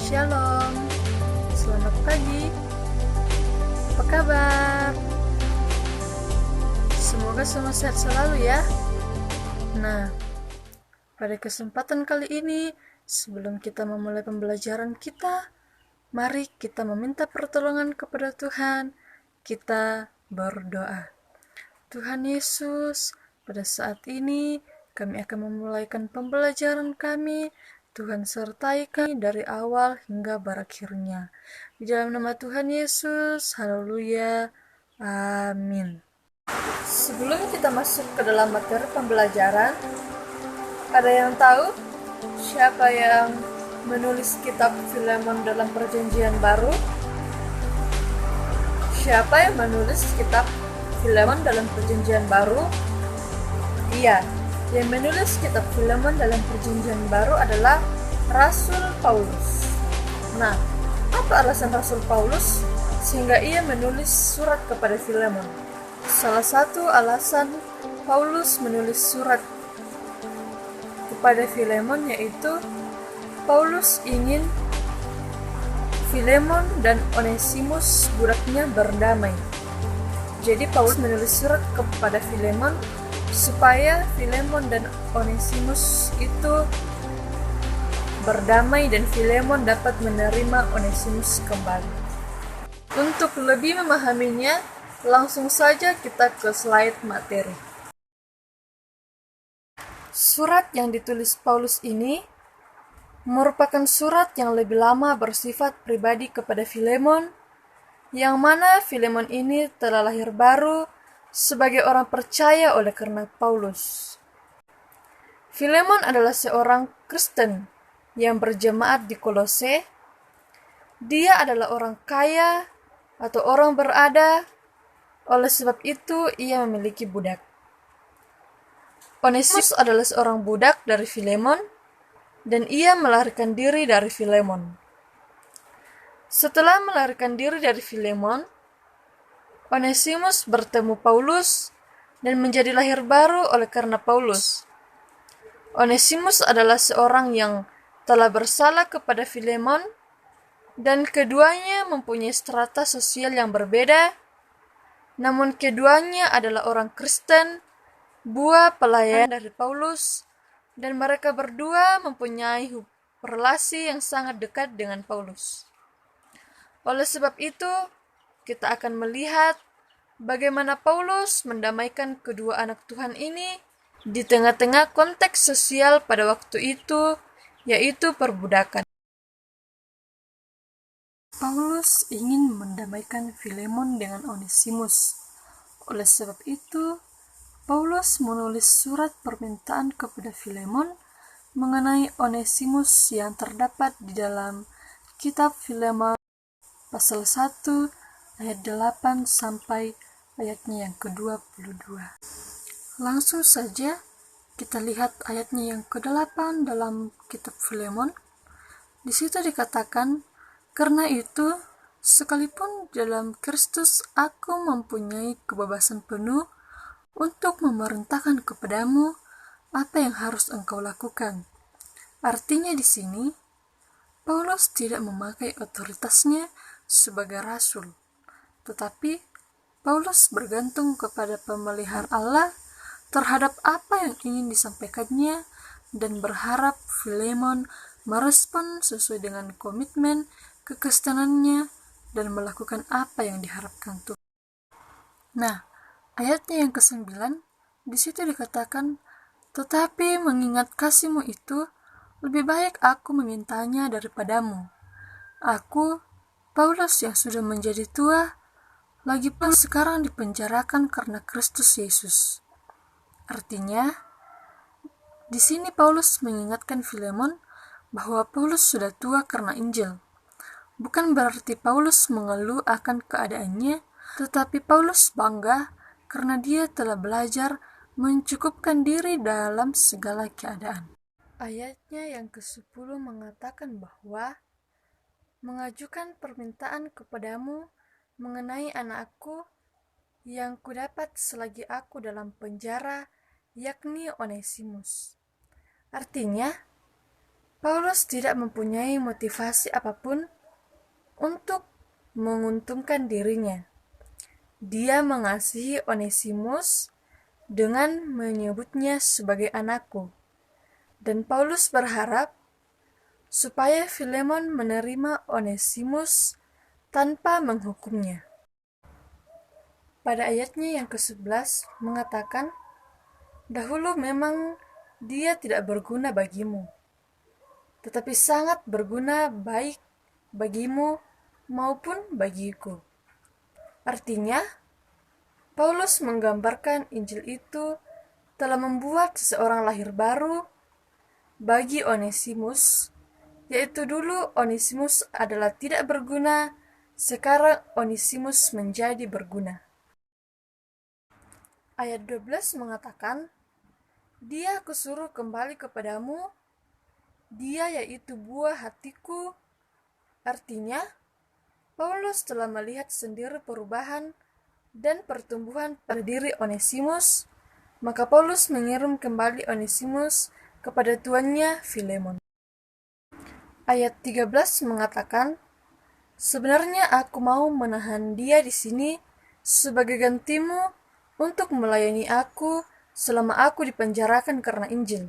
Shalom, selamat pagi, apa kabar? Semoga semua sehat selalu ya. Nah, pada kesempatan kali ini, sebelum kita memulai pembelajaran kita, mari kita meminta pertolongan kepada Tuhan. Kita berdoa. Tuhan Yesus, pada saat ini kami akan memulaikan pembelajaran kami. Tuhan sertai kami dari awal hingga berakhirnya. Di dalam nama Tuhan Yesus, haleluya, amin. Sebelum kita masuk ke dalam materi pembelajaran, ada yang tahu siapa yang menulis kitab Filemon dalam Perjanjian Baru? Siapa yang menulis kitab Filemon dalam Perjanjian Baru? Iya, yang menulis kitab Filemon dalam Perjanjian Baru adalah Rasul Paulus. Nah, apa alasan Rasul Paulus sehingga ia menulis surat kepada Filemon? Salah satu alasan Paulus menulis surat kepada Filemon yaitu Paulus ingin Filemon dan Onesimus budaknya berdamai. Jadi Paulus menulis surat kepada Filemon supaya Filemon dan Onesimus itu berdamai dan Filemon dapat menerima Onesimus kembali. Untuk lebih memahaminya, langsung saja kita ke slide materi. Surat yang ditulis Paulus ini merupakan surat yang lebih lama bersifat pribadi kepada Filemon, yang mana Filemon ini telah lahir baru sebagai orang percaya oleh karena Paulus. Filemon adalah seorang Kristen yang berjemaat di Kolose. Dia adalah orang kaya atau orang berada, oleh sebab itu ia memiliki budak. Onesimus adalah seorang budak dari Filemon dan ia melarikan diri dari Filemon. Setelah melarikan diri dari Filemon, Onesimus bertemu Paulus dan menjadi lahir baru oleh karena Paulus. Onesimus adalah seorang yang telah bersalah kepada Filemon dan keduanya mempunyai strata sosial yang berbeda, namun keduanya adalah orang Kristen, buah pelayan dari Paulus, dan mereka berdua mempunyai relasi yang sangat dekat dengan Paulus. Oleh sebab itu, kita akan melihat bagaimana Paulus mendamaikan kedua anak Tuhan ini di tengah-tengah konteks sosial pada waktu itu, yaitu perbudakan. Paulus ingin mendamaikan Filemon dengan Onesimus. Oleh sebab itu, Paulus menulis surat permintaan kepada Filemon mengenai Onesimus yang terdapat di dalam kitab Filemon pasal 1 ayat 8 sampai ayatnya yang ke-22. Langsung saja kita lihat ayatnya yang ke-8 dalam kitab Filemon. Di situ dikatakan, "Karena itu, sekalipun dalam Kristus aku mempunyai kebebasan penuh untuk memerintahkan kepadamu apa yang harus engkau lakukan." Artinya di sini, Paulus tidak memakai otoritasnya sebagai rasul, tetapi Paulus bergantung kepada pemeliharaan Allah terhadap apa yang ingin disampaikannya dan berharap Filemon merespon sesuai dengan komitmen kekristenannya dan melakukan apa yang diharapkan Tuhan. Nah, ayatnya yang ke-9 di situ dikatakan, "Tetapi mengingat kasihmu itu, lebih baik aku memintanya daripadamu. Aku, Paulus yang sudah menjadi tua, lagi pun sekarang dipenjarakan karena Kristus Yesus." Artinya, di sini Paulus mengingatkan Filemon bahwa Paulus sudah tua karena Injil. Bukan berarti Paulus mengeluh akan keadaannya, tetapi Paulus bangga karena dia telah belajar mencukupkan diri dalam segala keadaan. Ayatnya yang ke-10 mengatakan bahwa mengajukan permintaan kepadamu mengenai anakku yang kudapat selagi aku dalam penjara, yakni Onesimus. Artinya, Paulus tidak mempunyai motivasi apapun untuk menguntungkan dirinya. Dia mengasihi Onesimus dengan menyebutnya sebagai anakku. Dan Paulus berharap supaya Filemon menerima Onesimus tanpa menghukumnya. Pada ayatnya yang ke-11 mengatakan, "Dahulu memang dia tidak berguna bagimu, tetapi sangat berguna baik bagimu maupun bagiku." Artinya, Paulus menggambarkan Injil itu telah membuat seseorang lahir baru bagi Onesimus, yaitu dulu Onesimus adalah tidak berguna, sekarang Onesimus menjadi berguna. Ayat 12 mengatakan, "Dia kusuruh kembali kepadamu, dia yaitu buah hatiku." Artinya, Paulus telah melihat sendiri perubahan dan pertumbuhan pada diri Onesimus, maka Paulus mengirim kembali Onesimus kepada tuannya Filemon. Ayat 13 mengatakan, "Sebenarnya aku mau menahan dia di sini sebagai gantimu untuk melayani aku selama aku dipenjarakan karena Injil."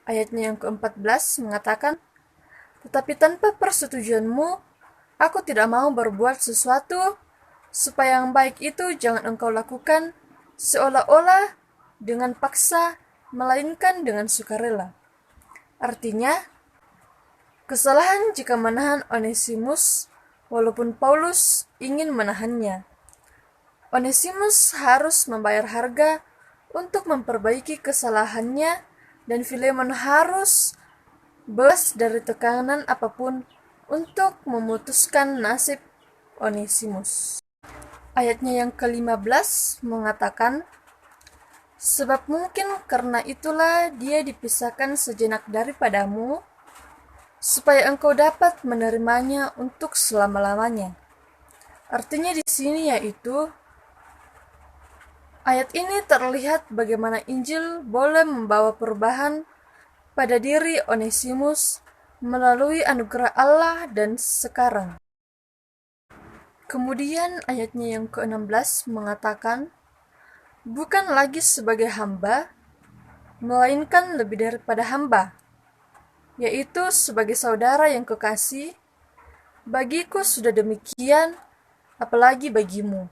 Ayatnya yang ke-14 mengatakan, "Tetapi tanpa persetujuanmu, aku tidak mau berbuat sesuatu supaya yang baik itu jangan engkau lakukan seolah-olah dengan paksa, melainkan dengan sukarela." Artinya, kesalahan jika menahan Onesimus, walaupun Paulus ingin menahannya. Onesimus harus membayar harga untuk memperbaiki kesalahannya, dan Filemon harus bebas dari tekanan apapun untuk memutuskan nasib Onesimus. Ayatnya yang ke-15 mengatakan, "Sebab mungkin karena itulah dia dipisahkan sejenak daripadamu, supaya engkau dapat menerimanya untuk selama-lamanya." Artinya di sini yaitu, ayat ini terlihat bagaimana Injil boleh membawa perubahan pada diri Onesimus melalui anugerah Allah dan sekarang. Kemudian ayatnya yang ke-16 mengatakan, "Bukan lagi sebagai hamba, melainkan lebih daripada hamba, yaitu sebagai saudara yang kekasih. Bagiku sudah demikian, apalagi bagimu,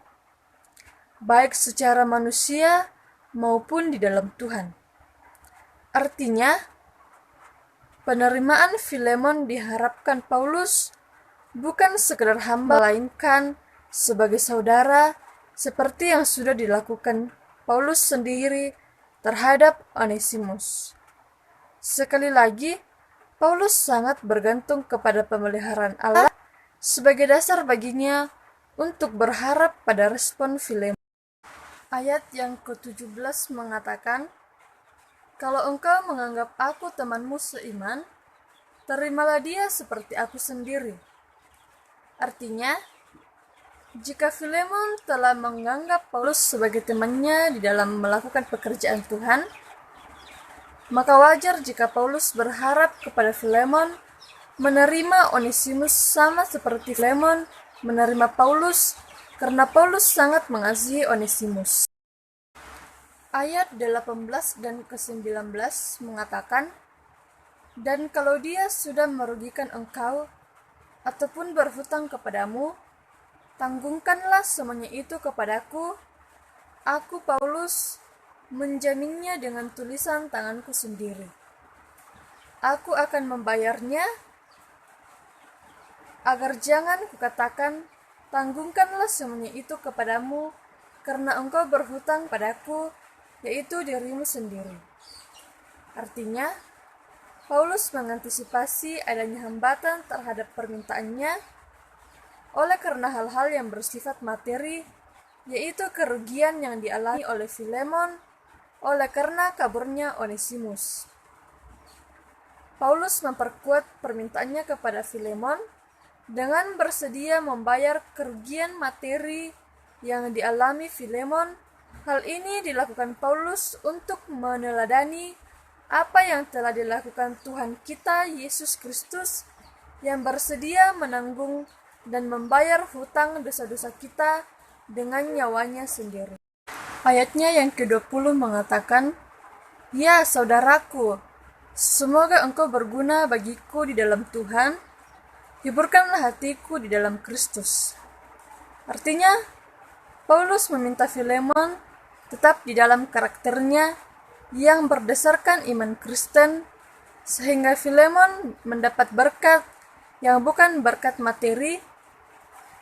baik secara manusia maupun di dalam Tuhan." Artinya, penerimaan Filemon diharapkan Paulus bukan sekedar hamba, melainkan sebagai saudara, seperti yang sudah dilakukan Paulus sendiri terhadap Onesimus. Sekali lagi, Paulus sangat bergantung kepada pemeliharaan Allah sebagai dasar baginya untuk berharap pada respon Filemon. Ayat yang ke-17 mengatakan, "Kalau engkau menganggap aku temanmu seiman, terimalah dia seperti aku sendiri." Artinya, jika Filemon telah menganggap Paulus sebagai temannya di dalam melakukan pekerjaan Tuhan, maka wajar jika Paulus berharap kepada Filemon menerima Onesimus sama seperti Filemon menerima Paulus, karena Paulus sangat mengasihi Onesimus. Ayat 18 dan ke-19 mengatakan, "Dan kalau dia sudah merugikan engkau ataupun berhutang kepadamu, tanggungkanlah semuanya itu kepadaku. Aku Paulus menjaminnya dengan tulisan tanganku sendiri. Aku akan membayarnya, agar jangan kukatakan, tanggungkanlah semuanya itu kepadamu, karena engkau berhutang padaku, yaitu dirimu sendiri." Artinya, Paulus mengantisipasi adanya hambatan terhadap permintaannya oleh karena hal-hal yang bersifat materi, yaitu kerugian yang dialami oleh Filemon oleh karena kaburnya Onesimus. Paulus memperkuat permintaannya kepada Filemon dengan bersedia membayar kerugian materi yang dialami Filemon. Hal ini dilakukan Paulus untuk meneladani apa yang telah dilakukan Tuhan kita Yesus Kristus yang bersedia menanggung dan membayar hutang dosa-dosa kita dengan nyawanya sendiri. Ayatnya yang ke-20 mengatakan, "Ya saudaraku, semoga engkau berguna bagiku di dalam Tuhan, hiburkanlah hatiku di dalam Kristus." Artinya, Paulus meminta Filemon tetap di dalam karakternya yang berdasarkan iman Kristen, sehingga Filemon mendapat berkat yang bukan berkat materi,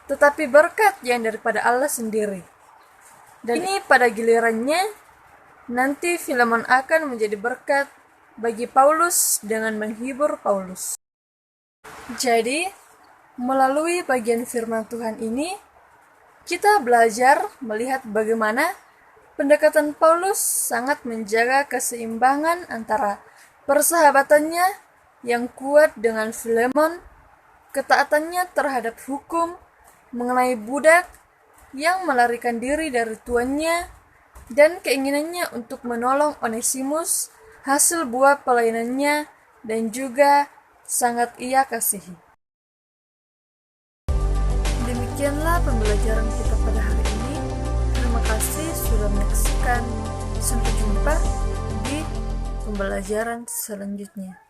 tetapi berkat yang daripada Allah sendiri. Dan ini pada gilirannya, nanti Filemon akan menjadi berkat bagi Paulus dengan menghibur Paulus. Jadi, melalui bagian firman Tuhan ini, kita belajar melihat bagaimana pendekatan Paulus sangat menjaga keseimbangan antara persahabatannya yang kuat dengan Filemon, ketaatannya terhadap hukum mengenai budak yang melarikan diri dari tuannya, dan keinginannya untuk menolong Onesimus, hasil buah pelayanannya, dan juga sangat ia kasihi. Demikianlah pembelajaran kita pada hari ini. Terima kasih sudah menyaksikan. Sampai jumpa di pembelajaran selanjutnya.